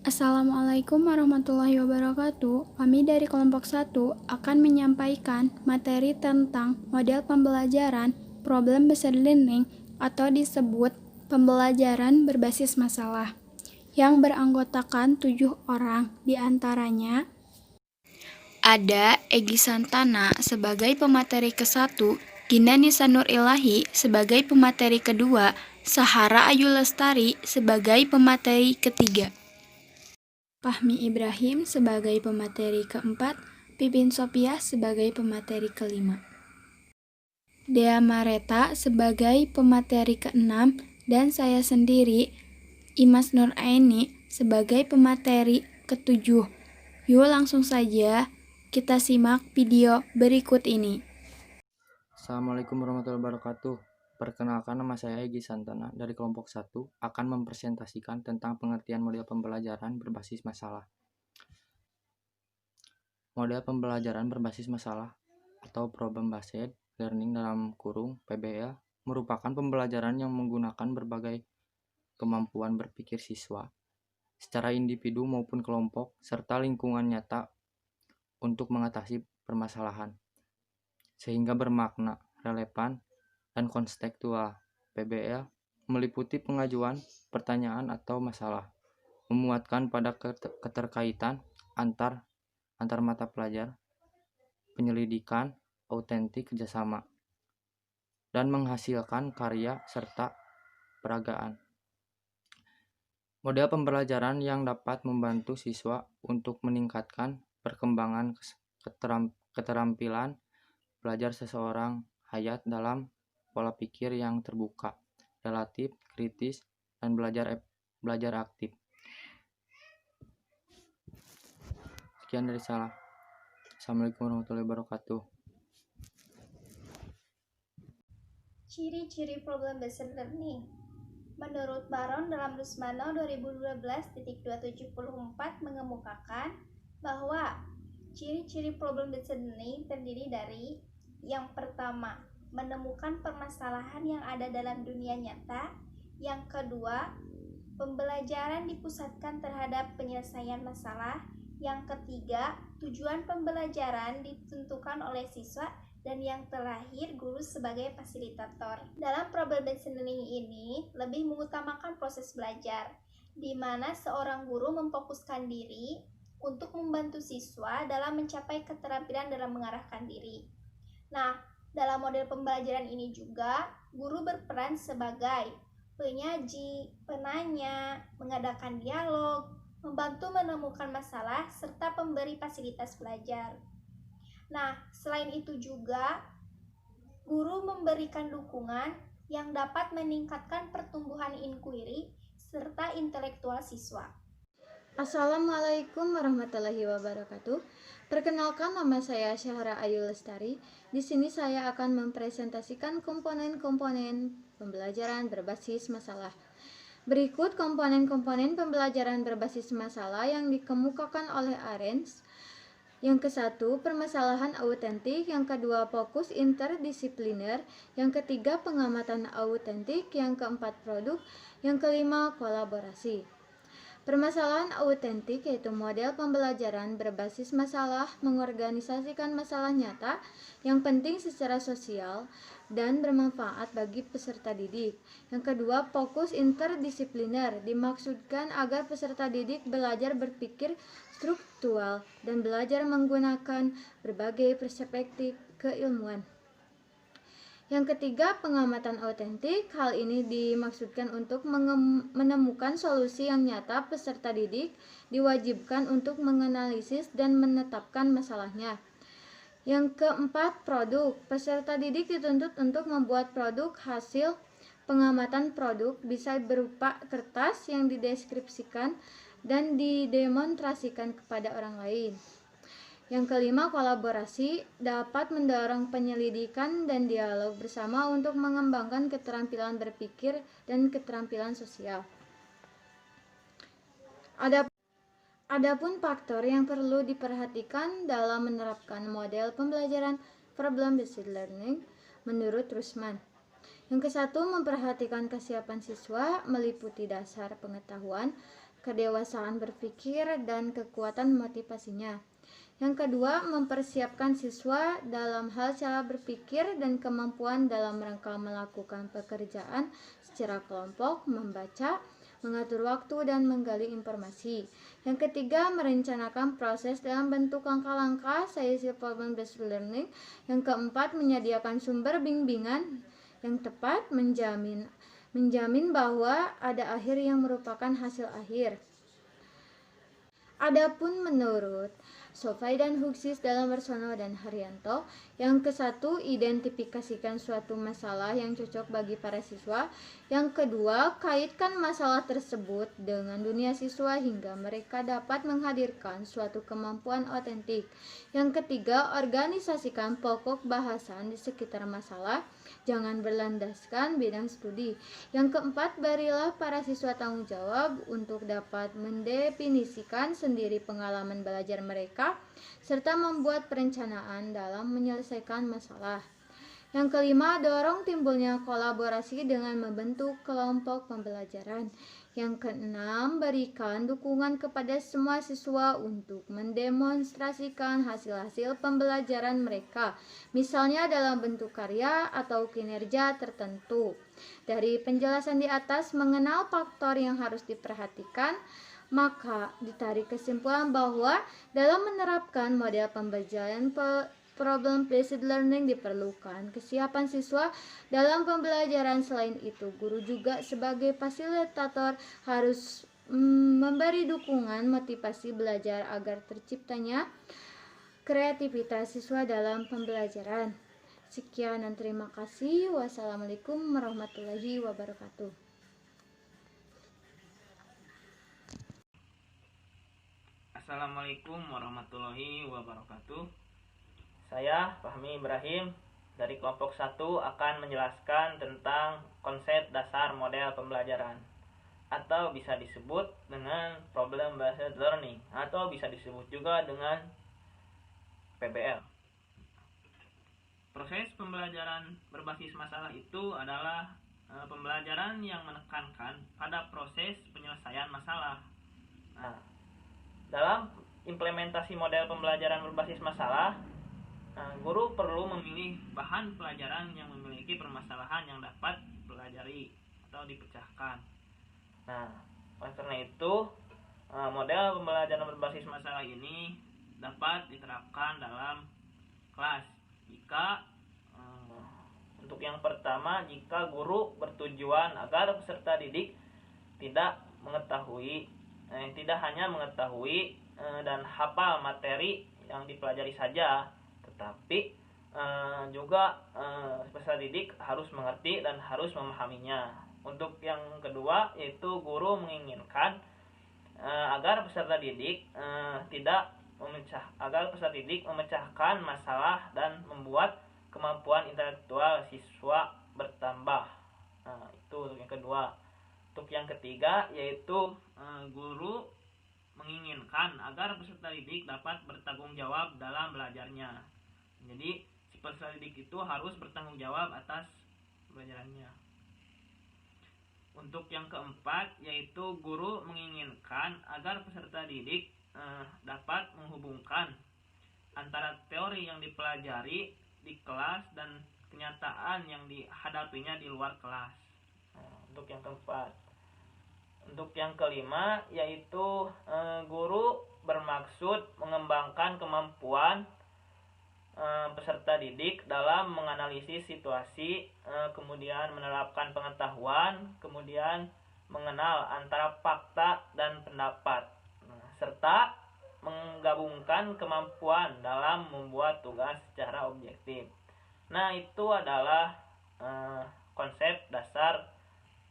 Assalamualaikum warahmatullahi wabarakatuh. Kami dari kelompok 1 akan menyampaikan materi tentang model pembelajaran problem based learning atau disebut pembelajaran berbasis masalah yang beranggotakan 7 orang, diantaranya ada Egi Santana sebagai pemateri ke-1, Gina Nisa Nur Ilahi sebagai pemateri kedua, Sahara Ayu Lestari sebagai pemateri ketiga. Fahmi Ibrahim sebagai pemateri keempat, Pipin Sopiah sebagai pemateri kelima. Dea Mareta sebagai pemateri keenam, dan saya sendiri, Imas Nur Aini, sebagai pemateri ketujuh. Yuk langsung saja kita simak video berikut ini. Assalamualaikum warahmatullahi wabarakatuh. Perkenalkan, nama saya Egi Santana dari kelompok 1 akan mempresentasikan tentang pengertian model pembelajaran berbasis masalah. Model pembelajaran berbasis masalah atau problem based learning (PBL) merupakan pembelajaran yang menggunakan berbagai kemampuan berpikir siswa secara individu maupun kelompok serta lingkungan nyata untuk mengatasi permasalahan sehingga bermakna, relevan, dan kontekstual. PBL meliputi pengajuan pertanyaan atau masalah, memuatkan pada keterkaitan antar mata pelajar, penyelidikan, autentik kerjasama, dan menghasilkan karya serta peragaan. Model pembelajaran yang dapat membantu siswa untuk meningkatkan perkembangan keterampilan belajar seseorang hayat dalam pola pikir yang terbuka, relatif, kritis, dan belajar aktif. Sekian dari saya. Assalamualaikum warahmatullahi wabarakatuh. Ciri-ciri problem based learning. Menurut Baron dalam Rusmano 2012.274 mengemukakan bahwa ciri-ciri problem based learning terdiri dari yang pertama, menemukan permasalahan yang ada dalam dunia nyata. Yang kedua, pembelajaran dipusatkan terhadap penyelesaian masalah. Yang ketiga, tujuan pembelajaran ditentukan oleh siswa. Dan yang terakhir, guru sebagai fasilitator. Dalam problem based learning ini lebih mengutamakan proses belajar, di mana seorang guru memfokuskan diri untuk membantu siswa dalam mencapai keterampilan dalam mengarahkan diri. Nah, dalam model pembelajaran ini juga, guru berperan sebagai penyaji, penanya, mengadakan dialog, membantu menemukan masalah, serta pemberi fasilitas belajar. Nah, selain itu juga, guru memberikan dukungan yang dapat meningkatkan pertumbuhan inquiry serta intelektual siswa. Assalamualaikum warahmatullahi wabarakatuh. Perkenalkan, nama saya Sahara Ayu Lestari. Di sini saya akan mempresentasikan komponen-komponen pembelajaran berbasis masalah. Berikut komponen-komponen pembelajaran berbasis masalah yang dikemukakan oleh Arens. Yang ke-1, permasalahan autentik. Yang kedua, fokus interdisipliner. Yang ketiga, pengamatan autentik. Yang keempat, produk. Yang kelima, kolaborasi. Permasalahan autentik yaitu model pembelajaran berbasis masalah, mengorganisasikan masalah nyata yang penting secara sosial dan bermanfaat bagi peserta didik. Yang kedua, fokus interdisipliner, dimaksudkan agar peserta didik belajar berpikir struktural dan belajar menggunakan berbagai perspektif keilmuan. Yang ketiga, pengamatan autentik. Hal ini dimaksudkan untuk menemukan solusi yang nyata. Peserta didik diwajibkan untuk menganalisis dan menetapkan masalahnya. Yang keempat, produk. Peserta didik dituntut untuk membuat produk. Hasil pengamatan produk bisa berupa kertas yang dideskripsikan dan didemonstrasikan kepada orang lain. Yang kelima, kolaborasi dapat mendorong penyelidikan dan dialog bersama untuk mengembangkan keterampilan berpikir dan keterampilan sosial. Adapun faktor yang perlu diperhatikan dalam menerapkan model pembelajaran problem based learning menurut Rusman. Yang ke-1, memperhatikan kesiapan siswa meliputi dasar pengetahuan, kedewasaan berpikir, dan kekuatan motivasinya. Yang kedua, mempersiapkan siswa dalam hal cara berpikir dan kemampuan dalam rangka melakukan pekerjaan secara kelompok, membaca, mengatur waktu, dan menggali informasi. Yang ketiga, merencanakan proses dalam bentuk langkah-langkah seisih problem based learning. Yang keempat, menyediakan sumber bimbingan yang tepat, menjamin bahwa ada akhir yang merupakan hasil akhir. Adapun menurut Sofai dan Huksis dalam Warsono dan Haryanto, yang ke-1, identifikasikan suatu masalah yang cocok bagi para siswa. Yang kedua, kaitkan masalah tersebut dengan dunia siswa hingga mereka dapat menghadirkan suatu kemampuan otentik. Yang ketiga, organisasikan pokok bahasan di sekitar masalah, jangan berlandaskan bidang studi. Yang keempat, berilah para siswa tanggung jawab untuk dapat mendefinisikan sendiri pengalaman belajar mereka, serta membuat perencanaan dalam menyelesaikan masalah. Yang kelima, dorong timbulnya kolaborasi dengan membentuk kelompok pembelajaran. Yang keenam, berikan dukungan kepada semua siswa untuk mendemonstrasikan hasil-hasil pembelajaran mereka, misalnya dalam bentuk karya atau kinerja tertentu. Dari penjelasan di atas mengenal faktor yang harus diperhatikan, maka ditarik kesimpulan bahwa dalam menerapkan model pembelajaran problem based learning diperlukan kesiapan siswa dalam pembelajaran. Selain itu, guru juga sebagai fasilitator harus memberi dukungan motivasi belajar agar terciptanya kreativitas siswa dalam pembelajaran. Sekian dan terima kasih. Wassalamualaikum warahmatullahi wabarakatuh. Assalamualaikum warahmatullahi wabarakatuh. Saya Fahmi Ibrahim dari kelompok 1 akan menjelaskan tentang konsep dasar model pembelajaran, atau bisa disebut dengan problem based learning, atau bisa disebut juga dengan PBL. Proses pembelajaran berbasis masalah itu adalah pembelajaran yang menekankan pada proses penyelesaian masalah. Nah, dalam implementasi model pembelajaran berbasis masalah, guru perlu memilih bahan pelajaran yang memiliki permasalahan yang dapat dipelajari atau dipecahkan. Nah, oleh karena itu, model pembelajaran berbasis masalah ini dapat diterapkan dalam kelas jika untuk yang pertama, jika guru bertujuan agar peserta didik tidak hanya mengetahui dan hafal materi yang dipelajari saja, tetapi juga peserta didik harus mengerti dan harus memahaminya. Untuk yang kedua, yaitu guru menginginkan agar peserta didik memecahkan masalah dan membuat kemampuan intelektual siswa bertambah. Itu untuk yang kedua. Untuk yang ketiga, yaitu guru menginginkan agar peserta didik dapat bertanggung jawab dalam belajarnya. Jadi, si peserta didik itu harus bertanggung jawab atas pelajarannya. Untuk yang keempat, yaitu guru menginginkan agar peserta didik dapat menghubungkan antara teori yang dipelajari di kelas dan kenyataan yang dihadapinya di luar kelas. Untuk yang keempat. Untuk yang kelima, yaitu guru bermaksud mengembangkan kemampuan peserta didik dalam menganalisis situasi, kemudian menerapkan pengetahuan, kemudian mengenal antara fakta dan pendapat, serta menggabungkan kemampuan dalam membuat tugas secara objektif. Nah, itu adalah konsep dasar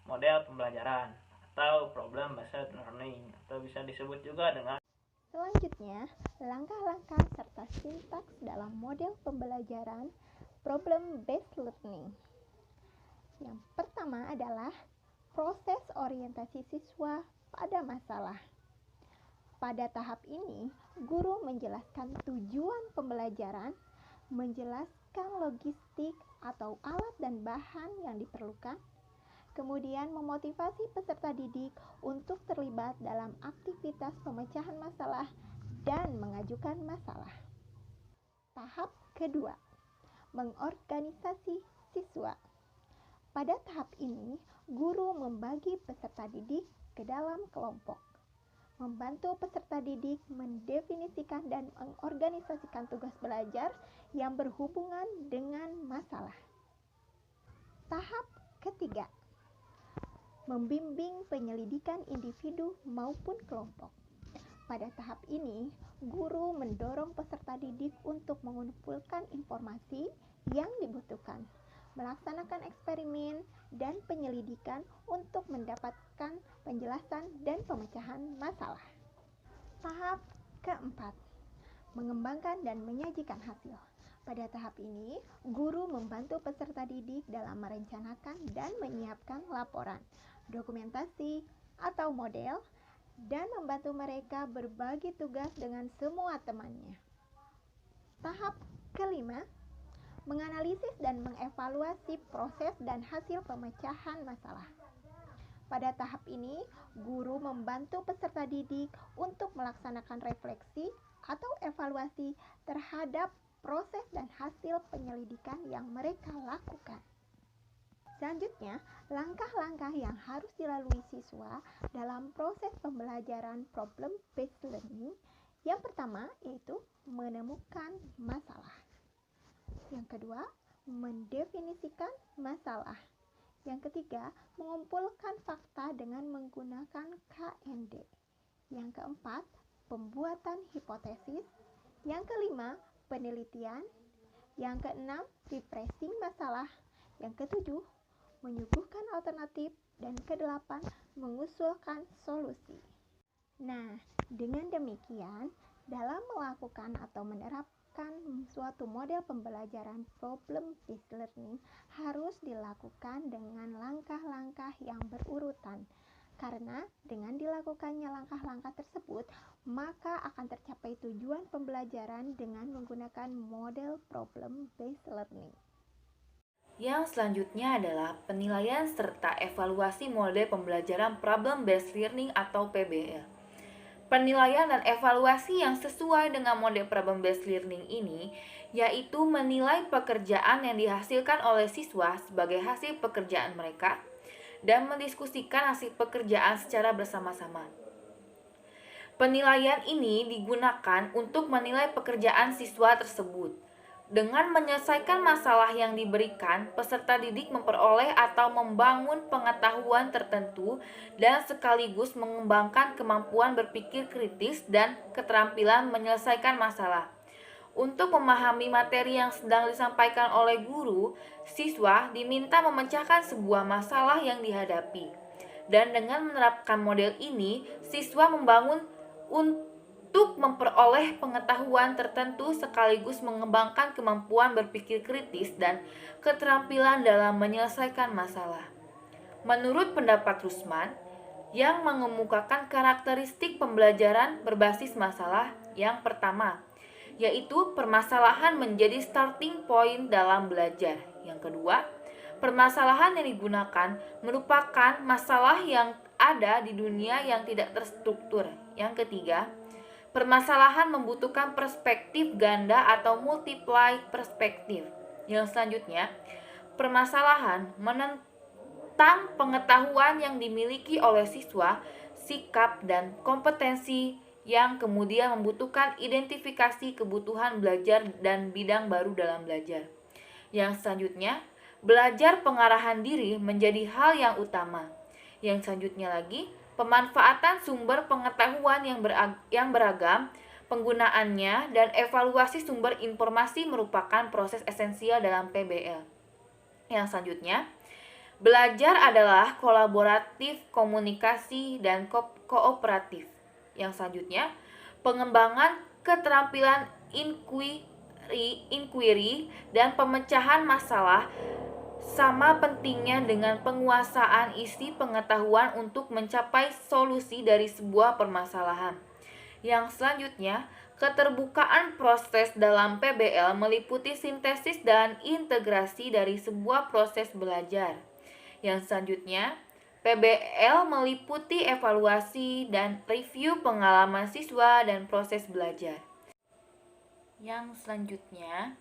model pembelajaran atau problem based learning, atau bisa disebut juga dengan. Selanjutnya, langkah-langkah serta sintaks dalam model pembelajaran problem based learning. Yang pertama adalah proses orientasi siswa pada masalah. Pada tahap ini, guru menjelaskan tujuan pembelajaran, menjelaskan logistik atau alat dan bahan yang diperlukan, kemudian memotivasi peserta didik untuk terlibat dalam aktivitas pemecahan masalah dan mengajukan masalah. Tahap kedua, mengorganisasi siswa. Pada tahap ini, guru membagi peserta didik ke dalam kelompok, membantu peserta didik mendefinisikan dan mengorganisasikan tugas belajar yang berhubungan dengan masalah. Tahap ketiga, membimbing penyelidikan individu maupun kelompok. Pada tahap ini, guru mendorong peserta didik untuk mengumpulkan informasi yang dibutuhkan, melaksanakan eksperimen dan penyelidikan untuk mendapatkan penjelasan dan pemecahan masalah. Tahap keempat, mengembangkan dan menyajikan hasil. Pada tahap ini, guru membantu peserta didik dalam merencanakan dan menyiapkan laporan, dokumentasi, atau model, dan membantu mereka berbagi tugas dengan semua temannya. Tahap kelima, menganalisis dan mengevaluasi proses dan hasil pemecahan masalah. Pada tahap ini, guru membantu peserta didik untuk melaksanakan refleksi atau evaluasi terhadap proses dan hasil penyelidikan yang mereka lakukan. Selanjutnya, langkah-langkah yang harus dilalui siswa dalam proses pembelajaran problem-based learning. Yang pertama yaitu menemukan masalah. Yang kedua, mendefinisikan masalah. Yang ketiga, mengumpulkan fakta dengan menggunakan KND. Yang keempat, pembuatan hipotesis. Yang kelima, penelitian. Yang keenam, refreshing masalah. Yang ketujuh, menyuguhkan alternatif. Dan kedelapan, mengusulkan solusi. Nah, dengan demikian, dalam melakukan atau menerapkan suatu model pembelajaran problem-based learning harus dilakukan dengan langkah-langkah yang berurutan. Karena dengan dilakukannya langkah-langkah tersebut, maka akan tercapai tujuan pembelajaran dengan menggunakan model problem-based learning. Yang selanjutnya adalah penilaian serta evaluasi model pembelajaran problem-based learning atau PBL. Penilaian dan evaluasi yang sesuai dengan model problem-based learning ini yaitu menilai pekerjaan yang dihasilkan oleh siswa sebagai hasil pekerjaan mereka dan mendiskusikan hasil pekerjaan secara bersama-sama. Penilaian ini digunakan untuk menilai pekerjaan siswa tersebut. Dengan menyelesaikan masalah yang diberikan, peserta didik memperoleh atau membangun pengetahuan tertentu dan sekaligus mengembangkan kemampuan berpikir kritis dan keterampilan menyelesaikan masalah. Untuk memahami materi yang sedang disampaikan oleh guru, siswa diminta memecahkan sebuah masalah yang dihadapi. Dan dengan menerapkan model ini, siswa membangun untuk memperoleh pengetahuan tertentu sekaligus mengembangkan kemampuan berpikir kritis dan keterampilan dalam menyelesaikan masalah. Menurut pendapat Rusman, yang mengemukakan karakteristik pembelajaran berbasis masalah yang pertama, yaitu permasalahan menjadi starting point dalam belajar. Yang kedua, permasalahan yang digunakan merupakan masalah yang ada di dunia yang tidak terstruktur. Yang ketiga, permasalahan membutuhkan perspektif ganda atau multiply perspektif. Yang selanjutnya, permasalahan menentang pengetahuan yang dimiliki oleh siswa, sikap dan kompetensi yang kemudian membutuhkan identifikasi kebutuhan belajar dan bidang baru dalam belajar. Yang selanjutnya, belajar pengarahan diri menjadi hal yang utama. Yang selanjutnya lagi, pemanfaatan sumber pengetahuan yang beragam, penggunaannya, dan evaluasi sumber informasi merupakan proses esensial dalam PBL. Yang selanjutnya, belajar adalah kolaboratif, komunikasi, dan kooperatif. Yang selanjutnya, pengembangan keterampilan inquiry dan pemecahan masalah sama pentingnya dengan penguasaan isi pengetahuan untuk mencapai solusi dari sebuah permasalahan. Yang selanjutnya, keterbukaan proses dalam PBL meliputi sintesis dan integrasi dari sebuah proses belajar. Yang selanjutnya, PBL meliputi evaluasi dan review pengalaman siswa dan proses belajar. Yang selanjutnya,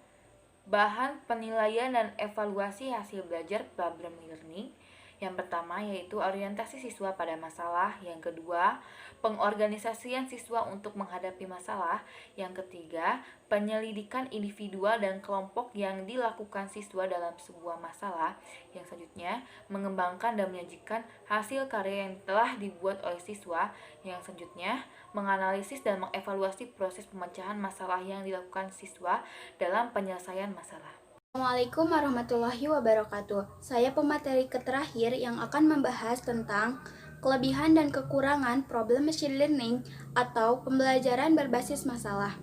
bahan penilaian dan evaluasi hasil belajar problem learning. Yang pertama yaitu orientasi siswa pada masalah. Yang kedua, pengorganisasian siswa untuk menghadapi masalah. Yang ketiga, penyelidikan individual dan kelompok yang dilakukan siswa dalam sebuah masalah. Yang selanjutnya, mengembangkan dan menyajikan hasil karya yang telah dibuat oleh siswa. Yang selanjutnya, menganalisis dan mengevaluasi proses pemecahan masalah yang dilakukan siswa dalam penyelesaian masalah. Assalamualaikum warahmatullahi wabarakatuh. Saya pemateri terakhir yang akan membahas tentang kelebihan dan kekurangan problem machine learning atau pembelajaran berbasis masalah.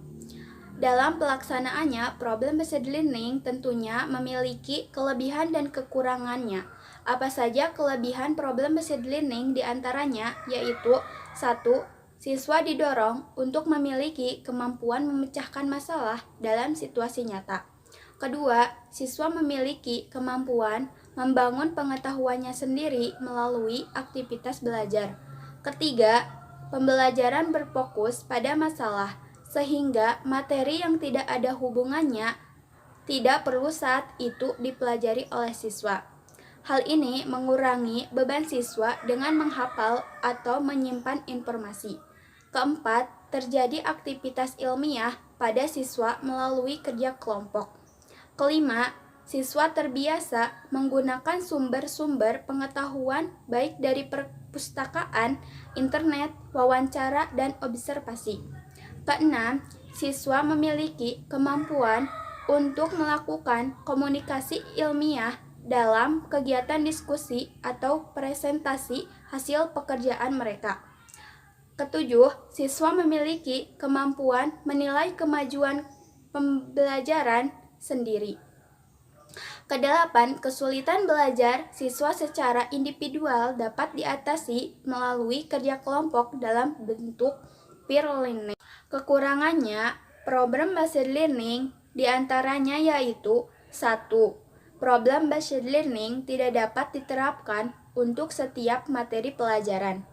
Dalam pelaksanaannya, problem based learning tentunya memiliki kelebihan dan kekurangannya. Apa saja kelebihan problem based learning diantaranya yaitu 1. Siswa didorong untuk memiliki kemampuan memecahkan masalah dalam situasi nyata. Kedua, siswa memiliki kemampuan membangun pengetahuannya sendiri melalui aktivitas belajar. Ketiga, pembelajaran berfokus pada masalah, sehingga materi yang tidak ada hubungannya tidak perlu saat itu dipelajari oleh siswa. Hal ini mengurangi beban siswa dengan menghafal atau menyimpan informasi. Keempat, terjadi aktivitas ilmiah pada siswa melalui kerja kelompok. Kelima, siswa terbiasa menggunakan sumber-sumber pengetahuan baik dari perpustakaan, internet, wawancara, dan observasi. Keenam, siswa memiliki kemampuan untuk melakukan komunikasi ilmiah dalam kegiatan diskusi atau presentasi hasil pekerjaan mereka. Ketujuh, siswa memiliki kemampuan menilai kemajuan pembelajaran sendiri. Kedelapan, kesulitan belajar siswa secara individual dapat diatasi melalui kerja kelompok dalam bentuk peer learning. Kekurangannya, problem based learning diantaranya yaitu 1. Problem based learning tidak dapat diterapkan untuk setiap materi pelajaran.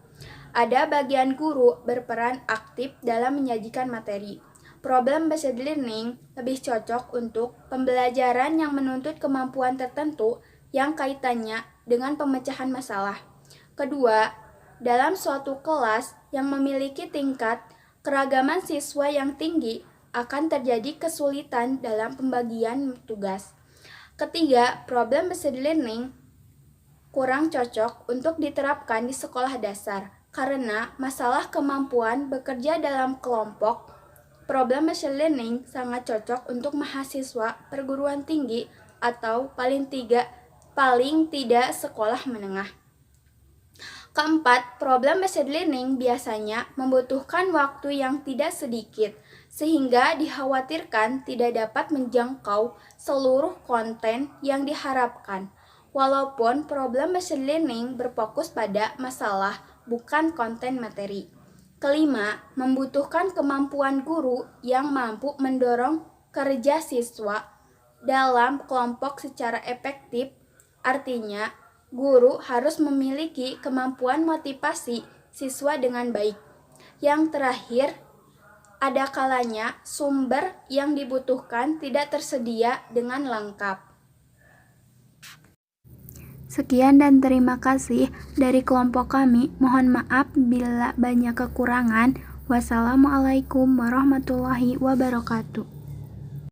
Ada bagian guru berperan aktif dalam menyajikan materi. Problem based learning lebih cocok untuk pembelajaran yang menuntut kemampuan tertentu yang kaitannya dengan pemecahan masalah. Kedua, dalam suatu kelas yang memiliki tingkat keragaman siswa yang tinggi akan terjadi kesulitan dalam pembagian tugas. Ketiga, problem based learning kurang cocok untuk diterapkan di sekolah dasar karena masalah kemampuan bekerja dalam kelompok. Problem based learning sangat cocok untuk mahasiswa perguruan tinggi atau paling tidak sekolah menengah. Keempat, problem based learning biasanya membutuhkan waktu yang tidak sedikit, sehingga dikhawatirkan tidak dapat menjangkau seluruh konten yang diharapkan. Walaupun problem based learning berfokus pada masalah, bukan konten materi. Kelima, membutuhkan kemampuan guru yang mampu mendorong kerja siswa dalam kelompok secara efektif. Artinya, guru harus memiliki kemampuan motivasi siswa dengan baik. Yang terakhir, ada kalanya sumber yang dibutuhkan tidak tersedia dengan lengkap. Sekian dan terima kasih dari kelompok kami. Mohon maaf bila banyak kekurangan. Wassalamualaikum warahmatullahi wabarakatuh.